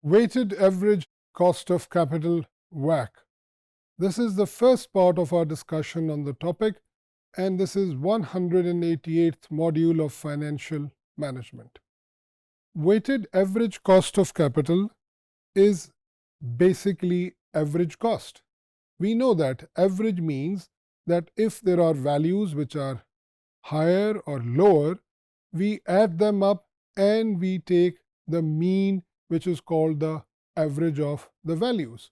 Weighted average cost of capital WACC. This is the first part of our discussion on the topic, and this is 188th module of financial management. Weighted average cost of capital is basically average cost. We know that average means that if there are values which are higher or lower, we add them up and we take the mean which is called the average of the values.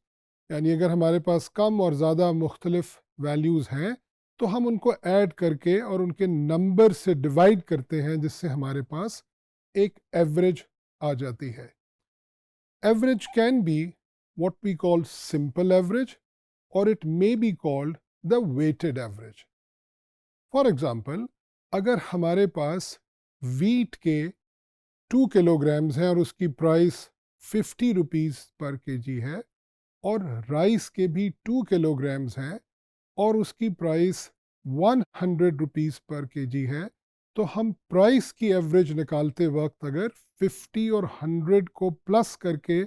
यानी अगर हमारे पास कम और ज़्यादा मुख्तलिफ values हैं तो हम उनको ऐड करके और उनके नंबर से डिवाइड करते हैं जिससे हमारे पास एक एवरेज आ जाती है. Average can be what we call simple average or it may be called the weighted average. For example, अगर हमारे पास वीट के 2 किलोग्राम्स हैं और उसकी प्राइस 50 रुपीज़ पर केजी है और राइस के भी 2 किलोग्राम्स हैं और उसकी प्राइस 100 रुपीज़ पर केजी है, तो हम प्राइस की एवरेज निकालते वक्त अगर 50 और 100 को प्लस करके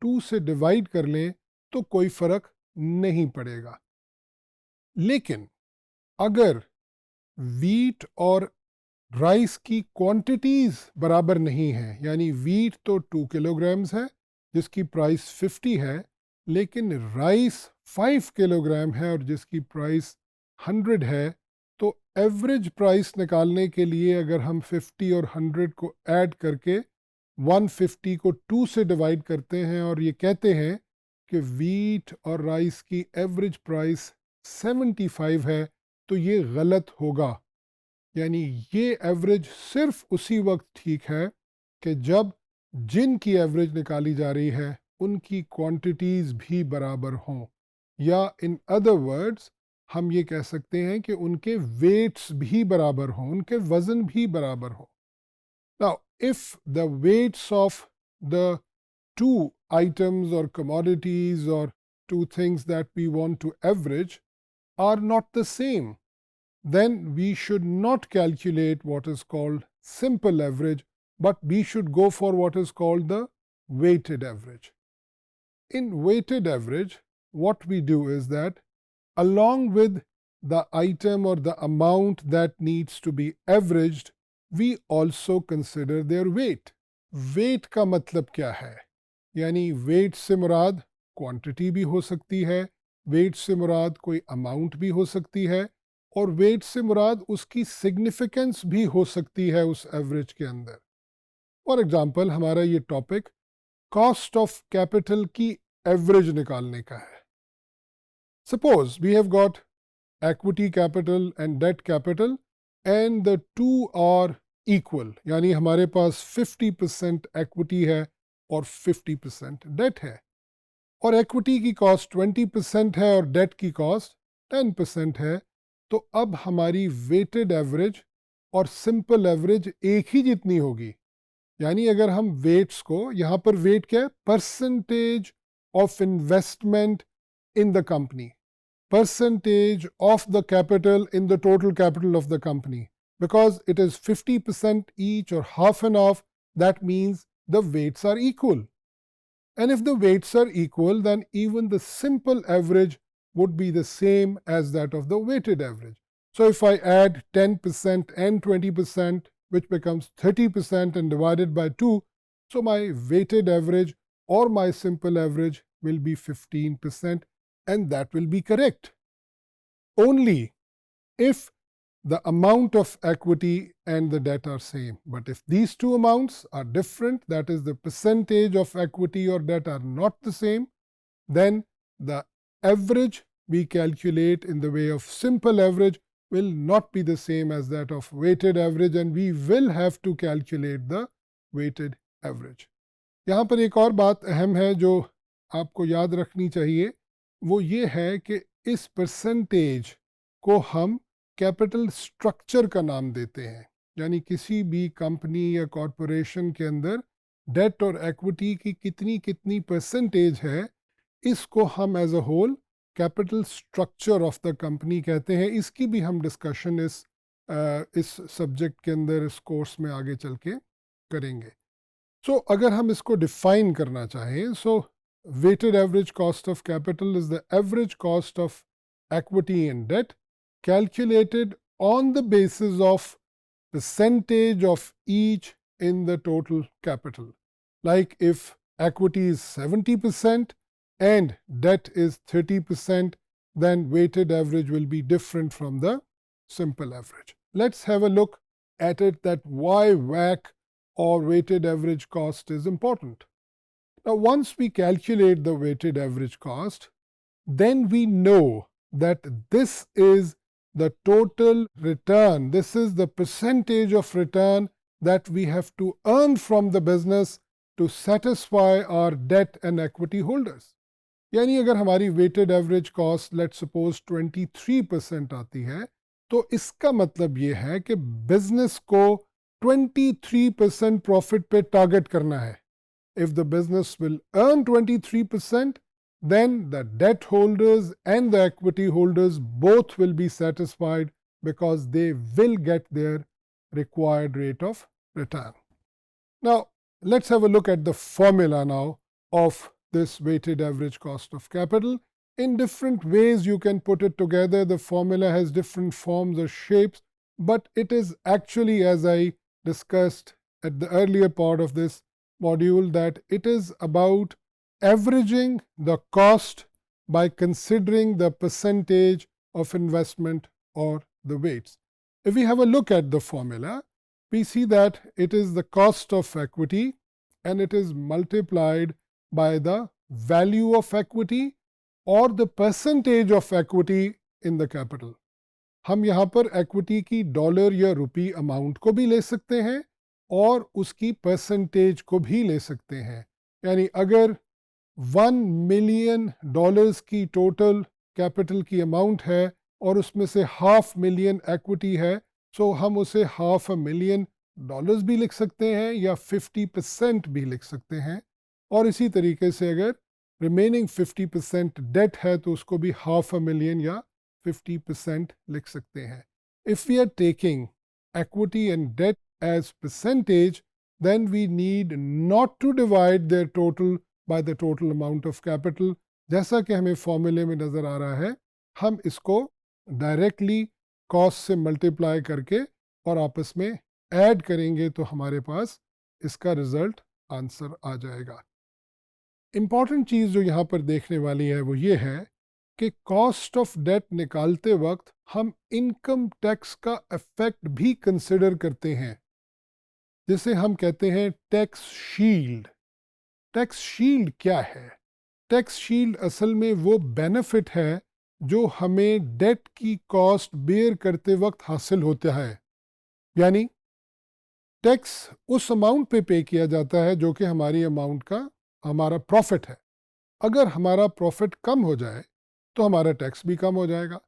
2 से डिवाइड कर लें तो कोई फ़र्क नहीं पड़ेगा. लेकिन अगर वीट और राइस की क्वांटिटीज़ बराबर नहीं हैं, यानी वीट तो 2 किलोग्राम्स है जिसकी प्राइस 50 है, लेकिन राइस 5 किलोग्राम है और जिसकी प्राइस 100 है, तो एवरेज प्राइस निकालने के लिए अगर हम 50 और 100 को ऐड करके 150 को 2 से डिवाइड करते हैं और ये कहते हैं कि वीट और राइस की एवरेज प्राइस 75 है, तो ये गलत होगा. यानी ये एवरेज सिर्फ उसी वक्त ठीक है कि जब जिनकी एवरेज निकाली जा रही है उनकी क्वांटिटीज़ भी बराबर हों, या इन अदर वर्ड्स हम ये कह सकते हैं कि उनके वेट्स भी बराबर हों, उनके वज़न भी बराबर हों. Now if the weights of the two items or commodities or two things that we want to average are not the same, then we should not calculate what is called simple average, but we should go for what is called the weighted average. In weighted average, what we do is that along with the item or the amount that needs to be averaged, we also consider their weight. Weight का मतलब क्या है? यानी wait से मुराद quantity भी हो सकती है, वेट से मुराद कोई अमाउंट भी हो सकती है, और वेट से मुराद उसकी सिग्निफिकेंस भी हो सकती है उस एवरेज के अंदर. फॉर एग्जांपल, हमारा ये टॉपिक कॉस्ट ऑफ कैपिटल की एवरेज निकालने का है. Suppose we have got equity capital and debt capital and the two are equal, यानी हमारे पास 50% equity है और 50% डेट है, और इक्विटी की कॉस्ट 20% है और डेट की कॉस्ट 10% है, तो अब हमारी वेटेड एवरेज और सिंपल एवरेज एक ही जितनी होगी. यानी अगर हम वेट्स को, यहाँ पर वेट क्या है? Percentage of investment in the company, percentage of the capital in the total capital of the company. Because it is 50% each or half and half, that means the weights are equal. And if the weights are equal, then even the simple average would be the same as that of the weighted average. So if I add 10% and 20%, which becomes 30% and divided by 2, so my weighted average or my simple average will be 15%. And that will be correct only if the amount of equity and the debt are same. But if these two amounts are different, that is the percentage of equity or debt are not the same, then the average we calculate in the way of simple average will not be the same as that of weighted average, and we will have to calculate the weighted average. यहाँ पर एक और बात अहम है जो आपको याद रखनी चाहिए, वो ये है कि इस परसेंटेज को हम कैपिटल स्ट्रक्चर का नाम देते हैं. यानी किसी भी कंपनी या कॉरपोरेशन के अंदर डेट और इक्विटी की कितनी कितनी परसेंटेज है, इसको हम as a whole capital structure of the company कहते हैं. इसकी भी हम डिस्कशन इस सब्जेक्ट के अंदर, इस कोर्स में आगे चल के करेंगे. अगर हम इसको डिफाइन करना चाहें, weighted average cost of capital is the average cost of equity and debt calculated on the basis of percentage of each in the total capital. Like if equity is 70% and debt is 30%, then weighted average will be different from the simple average. Let's have a look at it, that why WACC or weighted average cost is important. Now, once we calculate the weighted average cost, then we know that this is the total return. This is the percentage of return that we have to earn from the business to satisfy our debt and equity holders. यानी अगर हमारी weighted average cost let's suppose 23% आती है, तो इसका मतलब ये है कि बिजनेस को 23% प्रॉफिट पे टारगेट करना है. If the business will earn 23%, then the debt holders and the equity holders both will be satisfied because they will get their required rate of return. Now, let's have a look at the formula now of this weighted average cost of capital. In different ways you can put it together. The formula has different forms or shapes, but it is actually, as I discussed at the earlier part of this module, that it is about averaging the cost by considering the percentage of investment or the weights. If we have a look at the formula, we see that it is the cost of equity and it is multiplied by the value of equity or the percentage of equity in the capital. हम यहाँ पर equity की dollar या रुपी amount को भी ले सकते हैं और उसकी परसेंटेज को भी ले सकते हैं. यानी अगर $1 मिलियन की टोटल कैपिटल की अमाउंट है और उसमें से $500,000 एक्विटी है, सो हम उसे $500,000 भी लिख सकते हैं या 50% भी लिख सकते हैं. और इसी तरीके से अगर रिमेनिंग 50% डेट है तो उसको भी $500,000 या 50% लिख सकते हैं. If we are taking equity and debt as percentage, then we need not to divide their total by the total amount of capital. जैसा कि हमें फॉर्मूले में नज़र आ रहा है, हम इसको डायरेक्टली कॉस्ट से मल्टीप्लाई करके और आपस में ऐड करेंगे तो हमारे पास इसका रिजल्ट आंसर आ जाएगा. इम्पॉर्टेंट चीज़ जो यहाँ पर देखने वाली है वो ये है कि कॉस्ट ऑफ डेट निकालते वक्त हम इनकम टैक्स का इफेक्ट भी कंसिडर करते हैं, जिसे हम कहते हैं टैक्स शील्ड. टैक्स शील्ड क्या है? टैक्स शील्ड असल में वो बेनिफिट है जो हमें डेट की कॉस्ट बेयर करते वक्त हासिल होता है. यानी टैक्स उस अमाउंट पे किया जाता है जो कि हमारी अमाउंट का हमारा प्रॉफिट है. अगर हमारा प्रॉफिट कम हो जाए तो हमारा टैक्स भी कम हो जाएगा.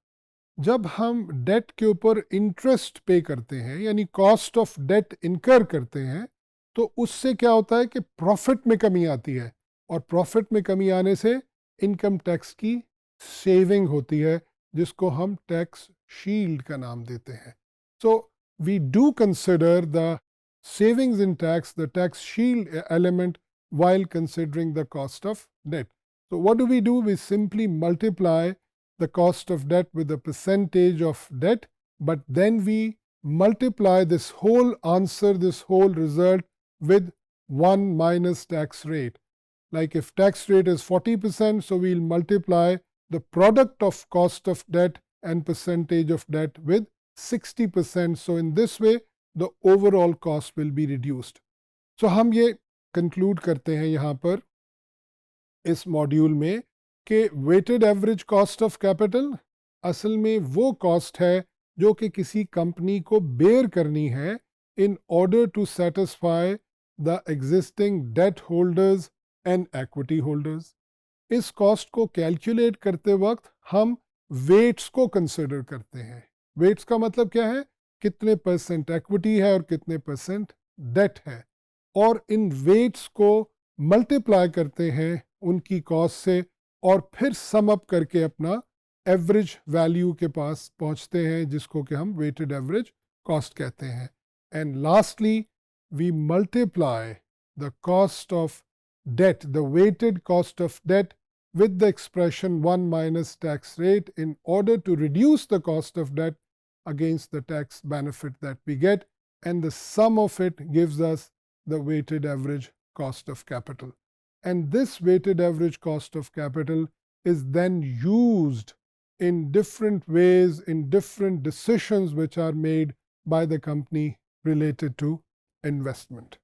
जब हम डेट के ऊपर इंटरेस्ट पे करते हैं यानी कॉस्ट ऑफ डेट इनकर करते हैं, तो उससे क्या होता है कि प्रॉफिट में कमी आती है और प्रॉफिट में कमी आने से इनकम टैक्स की सेविंग होती है, जिसको हम टैक्स शील्ड का नाम देते हैं. So we do consider the savings in tax, the tax shield element, while considering the cost of debt. So what do? We simply multiply the cost of debt with the percentage of debt, but then we multiply this whole answer, this whole result with 1 minus tax rate. Like if tax rate is 40%, so we'll multiply the product of cost of debt and percentage of debt with 60%. So in this way, the overall cost will be reduced. So हम ये conclude करते हैं यहाँ पर इस module में कि weighted average cost of capital असल में वो कॉस्ट है जो कि किसी कंपनी को बेयर करनी है in order to satisfy the existing debt holders and equity holders. इस कॉस्ट को कैलकुलेट करते वक्त हम वेट्स को कंसिडर करते हैं. वेट्स का मतलब क्या है? कितने परसेंट एक्विटी है और कितने परसेंट डेट है, और इन वेट्स को मल्टीप्लाई करते हैं उनकी कॉस्ट से और फिर सम अप करके अपना एवरेज वैल्यू के पास पहुंचते हैं, जिसको कि हम वेटेड एवरेज कॉस्ट कहते हैं. And lastly we multiply the cost of debt, the weighted cost of debt with the expression 1 minus tax rate in order to reduce the cost of debt against the tax benefit that we get, and the sum of it gives us the weighted average cost of capital. And this weighted average cost of capital is then used in different ways, in different decisions which are made by the company related to investment.